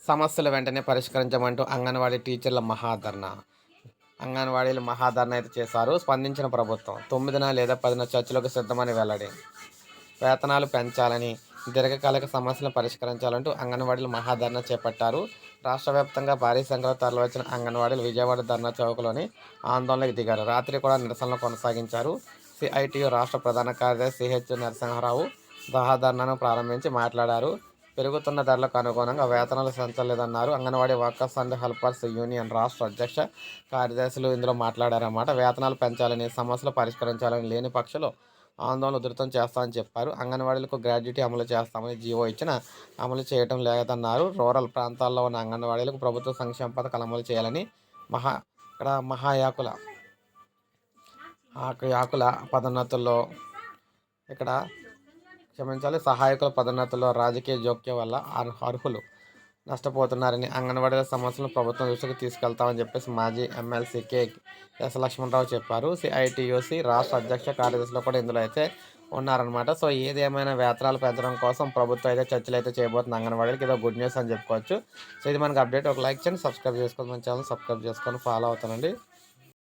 సమస్యలు వెంటనే పరిష్కరించమంటూ అంగన్వాడీ టీచర్ల మహాధర్నా. అంగన్వాడీలు మహాధర్నా అయితే చేశారు. స్పందించిన ప్రభుత్వం 9న లేదా 10న చర్చలకు సిద్ధమని వెల్లడి. వేతనాలు పెంచాలని, దీర్ఘకాలిక సమస్యలను పరిష్కరించాలంటూ అంగన్వాడీలు మహాధర్నా చేపట్టారు. రాష్ట్ర వ్యాప్తంగా భారీ సంఖ్యలో తరలివచ్చిన అంగన్వాడీలు విజయవాడ ధర్నా చౌక్లోని ఆందోళనకు దిగారు. రాత్రి కూడా నిరసనలు కొనసాగించారు. సిఐటియు రాష్ట్ర ప్రధాన కార్యదర్శి సిహెచ్ నరసింహారావు మహాధర్నాను ప్రారంభించి మాట్లాడారు. పెరుగుతున్న ధరలకు అనుగుణంగా వేతనాలు పెంచలేదన్నారు. Anganwadi workers and helpers union రాష్ట్ర అధ్యక్ష కార్యదర్శులు ఇందులో మాట్లాడారన్నమాట. వేతనాలు పెంచాలని, సమస్యలు పరిష్కరించాలని లేని పక్షంలో ఆందోళన ఉధృతం చేస్తామని చెప్పారు. అంగన్వాడీలకు గ్రాడ్యుటీ అమలు చేస్తామని జీవో ఇచ్చినా అమలు చేయడం లేదన్నారు. రూరల్ ప్రాంతాల్లో ఉన్న అంగన్వాడీలకు ప్రభుత్వ సంక్షేమ పథకాలు అమలు చేయాలని ఇక్కడ యాకుల పదోన్నతుల్లో ఇక్కడ సహాయకుల పదోన్నతుల్లో రాజకీయ జోక్యం వల్ల అర్హులు నష్టపోతున్నారని, అంగన్వాడీల సమస్యలను ప్రభుత్వం దృష్టికి తీసుకెళ్తామని చెప్పేసి మాజీ ఎమ్మెల్సీ ఎస్ లక్ష్మణరావు చెప్పారు. సిఐటియుసి రాష్ట్ర అధ్యక్ష కార్యదర్శులు కూడా ఇందులో అయితే ఉన్నారనమాట. సో ఏది ఏమైనా వేతనాలు పెంచడం కోసం ప్రభుత్వం అయితే చర్చలు అయితే చేయబోతుంది అంగన్వాడీలకి. ఇదో గుడ్ న్యూస్ అని చెప్పుకోవచ్చు. సో ఇది మనకు అప్డేట్. ఒక లైక్ చేయండి, సబ్స్క్రైబ్ చేసుకోండి, మన ఛానల్ సబ్స్క్రైబ్ చేసుకొని ఫాలో అవుతానండి.